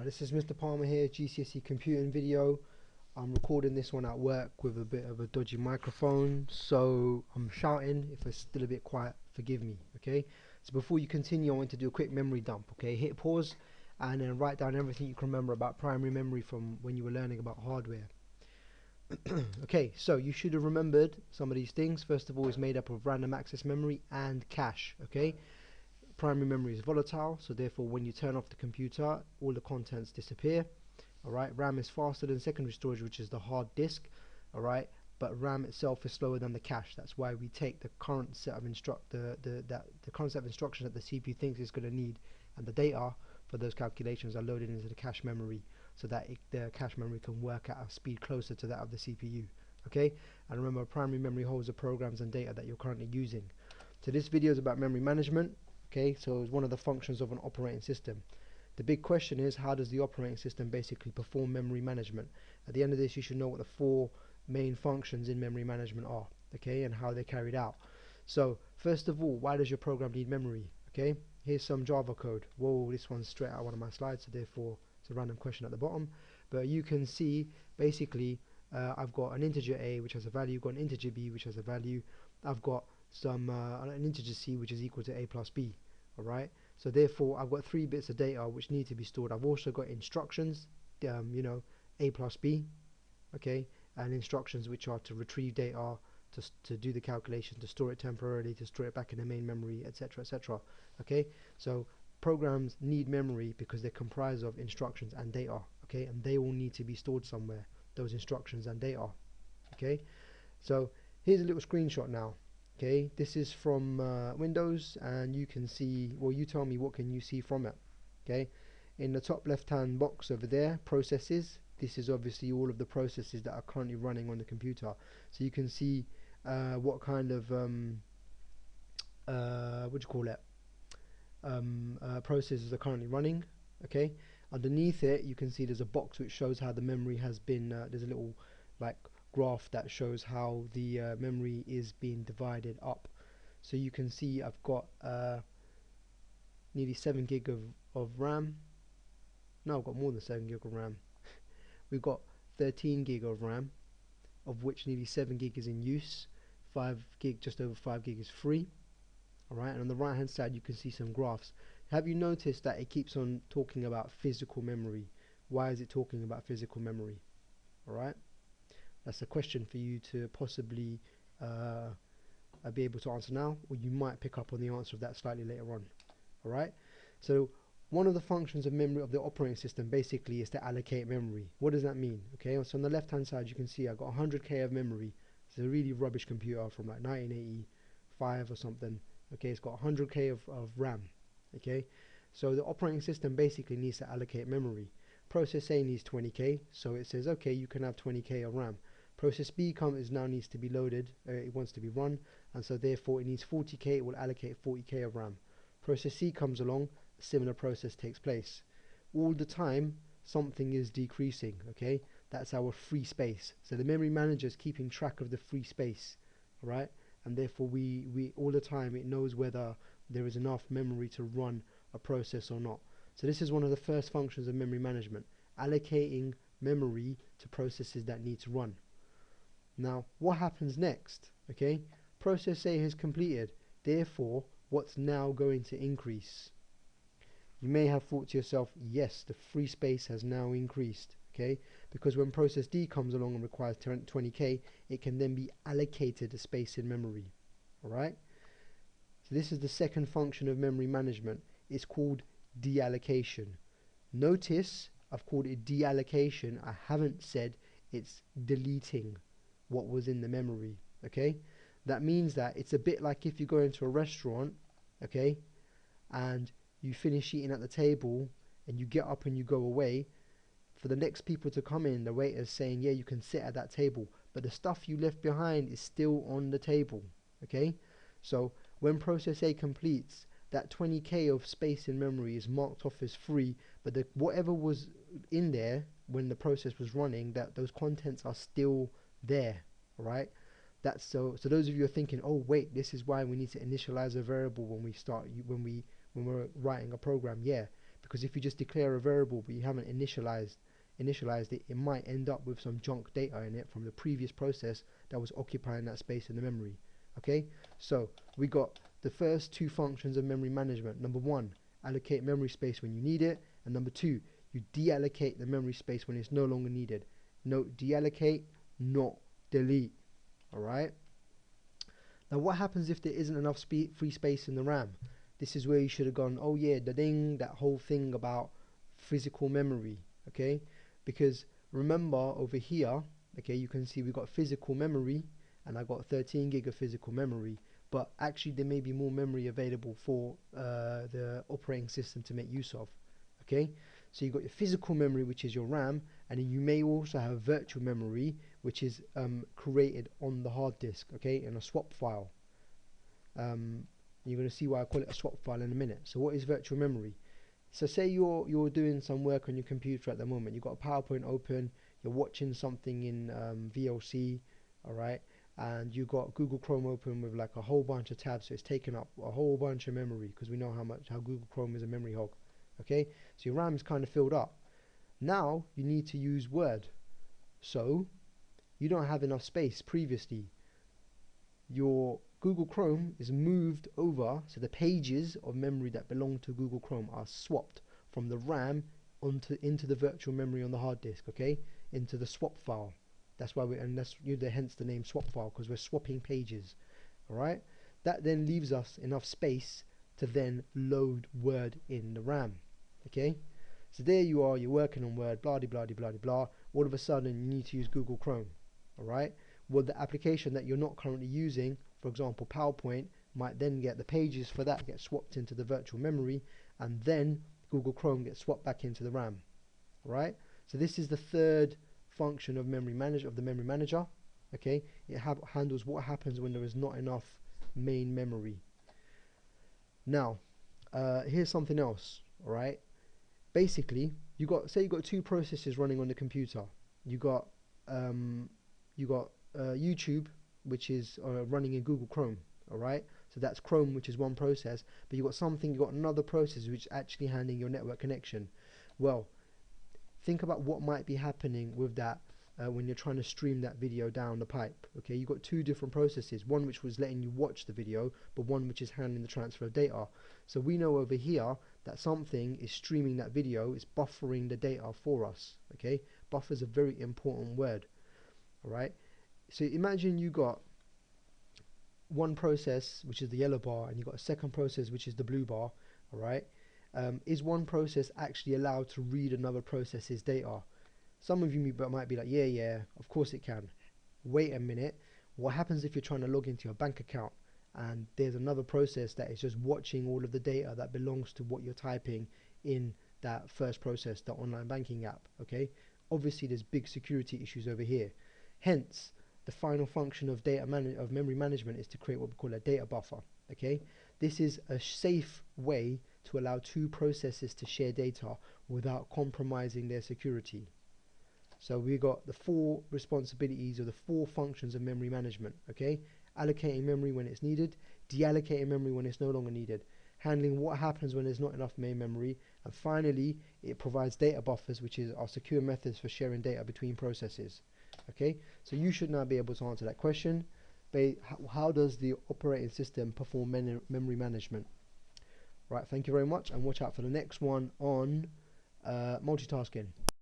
This is Mr. Palmer here, GCSE Computing video. I'm recording this one at work with a bit of a dodgy microphone, so I'm shouting. If it's still a bit quiet, forgive me, okay? So before you continue, I want to do a quick memory dump, okay? Hit pause and then write down everything you can remember about primary memory from when you were learning about hardware. Okay, so you should have remembered some of these things. First of all, it's made up of random access memory and cache, okay? Primary memory is volatile, so therefore when you turn off the computer, all the contents disappear. Alright, RAM is faster than secondary storage, which is the hard disk. Alright, but RAM itself is slower than the cache. That's why we take the current set of current set of instructions that the CPU thinks it's going to need, and the data for those calculations are loaded into the cache memory, so that the cache memory can work at a speed closer to that of the CPU. Okay, and remember, primary memory holds the programs and data that you're currently using. So this video is about memory management. Okay, so it's one of the functions of an operating system. The big question is, how does the operating system basically perform memory management? At the end of this, you should know what the four main functions in memory management are, okay, and how they're carried out. So first of all, why does your program need memory? Okay, here's some Java code. Whoa, this one's straight out of one of my slides, so therefore it's a random question at the bottom. But you can see basically I've got an integer a which has a value, got an integer b which has a value, I've got some an integer c which is equal to a plus b. Alright, so therefore I've got 3 bits of data which need to be stored. I've also got instructions, you know, a plus b, okay, and instructions which are to retrieve data, to do the calculation, to store it temporarily, to store it back in the main memory, etc, etc. Okay, so programs need memory because they're comprised of instructions and data, okay, and they all need to be stored somewhere, those instructions and data. Okay, so here's a little screenshot now. Okay, this is from Windows, and you can see, well, you tell me, what can you see from it? Okay, in the top left hand box over there, processes, this is obviously all of the processes that are currently running on the computer. So you can see what kind of what do you call it, processes are currently running. Okay, underneath it you can see there's a box which shows how the memory has been, there's a little like graph that shows how the memory is being divided up. So you can see I've got nearly 7 gig of RAM. No, I've got more than 7 gig of RAM. We've got 13 gig of RAM, of which nearly 7 gig is in use. 5 gig, just over 5 gig is free. Alright, and on the right hand side you can see some graphs. Have you noticed that it keeps on talking about physical memory? Why is it talking about physical memory? Alright, that's a question for you to possibly be able to answer now, or you might pick up on the answer of that slightly later on. Alright, so one of the functions of memory of the operating system basically is to allocate memory. What does that mean? Okay, so on the left hand side you can see I've got 100k of memory. It's a really rubbish computer from like 1985 or something. Okay, it's got 100k of RAM. Okay, so the operating system basically needs to allocate memory. Process A needs 20k, so it says, okay, you can have 20k of RAM. Process B now needs to be loaded, it wants to be run, and so therefore it needs 40k, it will allocate 40k of RAM. Process C comes along, a similar process takes place. All the time something is decreasing, okay, that's our free space. So the memory manager is keeping track of the free space, right, and therefore we all the time it knows whether there is enough memory to run a process or not. So this is one of the first functions of memory management, allocating memory to processes that need to run. Now what happens next? Okay, process A has completed, therefore what's now going to increase? You may have thought to yourself, yes, the free space has now increased, okay, because when process D comes along and requires 20k, it can then be allocated a space in memory. Alright, so this is the second function of memory management. It's called deallocation. Notice I've called it deallocation, I haven't said it's deleting what was in the memory. Okay, that means that it's a bit like if you go into a restaurant, okay, and you finish eating at the table and you get up and you go away. For the next people to come in, the waiter's saying, yeah, you can sit at that table, but the stuff you left behind is still on the table. Okay, so when process A completes, that 20k of space in memory is marked off as free, but whatever was in there when the process was running, those contents are still there. Alright, that's so those of you are thinking, oh wait, this is why we need to initialize a variable when we're writing a program. Yeah, because if you just declare a variable but you haven't initialized it, it might end up with some junk data in it from the previous process that was occupying that space in the memory. Okay, so we got the first two functions of memory management. Number one, allocate memory space when you need it, and number two, you deallocate the memory space when it's no longer needed. Note, deallocate, not delete. Alright, now what happens if there isn't enough free space in the RAM? This is where you should have gone, oh yeah, that whole thing about physical memory. Okay, because remember over here, okay, you can see we got physical memory, and I got 13 gig of physical memory, but actually there may be more memory available for the operating system to make use of. Okay, so you've got your physical memory, which is your RAM, and then you may also have virtual memory, which is created on the hard disk, okay, in a swap file. You're going to see why I call it a swap file in a minute. So what is virtual memory? So say you're doing some work on your computer at the moment. You've got a PowerPoint open, you're watching something in VLC, alright, and you've got Google Chrome open with like a whole bunch of tabs, so it's taking up a whole bunch of memory, because we know how Google Chrome is a memory hog. Okay, so your RAM is kind of filled up. Now you need to use Word, so you don't have enough space previously. Your Google Chrome is moved over, so the pages of memory that belong to Google Chrome are swapped from the RAM into the virtual memory on the hard disk, okay, into the swap file. That's why hence the name swap file, because we're swapping pages. Alright, that then leaves us enough space to then load Word in the RAM. Okay, so there you are, you're working on Word, blah de blah de blah de blah. All of a sudden you need to use Google Chrome. Alright, well, the application that you're not currently using, for example PowerPoint, might then get the pages for that get swapped into the virtual memory, and then Google Chrome gets swapped back into the RAM. Alright, so this is the third function of the memory manager. Okay, it handles what happens when there is not enough main memory. Now here's something else. Alright, basically you got two processes running on the computer. You got YouTube, which is running in Google Chrome. Alright, so that's Chrome, which is one process, but you got another process which is actually handling your network connection. Well, think about what might be happening with that when you're trying to stream that video down the pipe. Okay, you've got two different processes, one which was letting you watch the video, but one which is handling the transfer of data. So we know over here that something is streaming that video, it's buffering the data for us. Okay, buffer is a very important word. Alright, so imagine you got one process which is the yellow bar, and you got a second process which is the blue bar. Alright, is one process actually allowed to read another process's data? Some of you might be like, yeah, of course it can. Wait a minute, what happens if you're trying to log into your bank account and there's another process that is just watching all of the data that belongs to what you're typing in that first process, the online banking app? Okay, obviously there's big security issues over here. Hence, the final function of memory management is to create what we call a data buffer. Okay, this is a safe way to allow two processes to share data without compromising their security. So we got the four responsibilities, or the four functions of memory management. Okay, allocating memory when it's needed, deallocating memory when it's no longer needed, handling what happens when there's not enough main memory, and finally it provides data buffers, which is our secure methods for sharing data between processes. Okay, so you should now be able to answer that question. How does the operating system perform memory management? Right, thank you very much, and watch out for the next one on multitasking.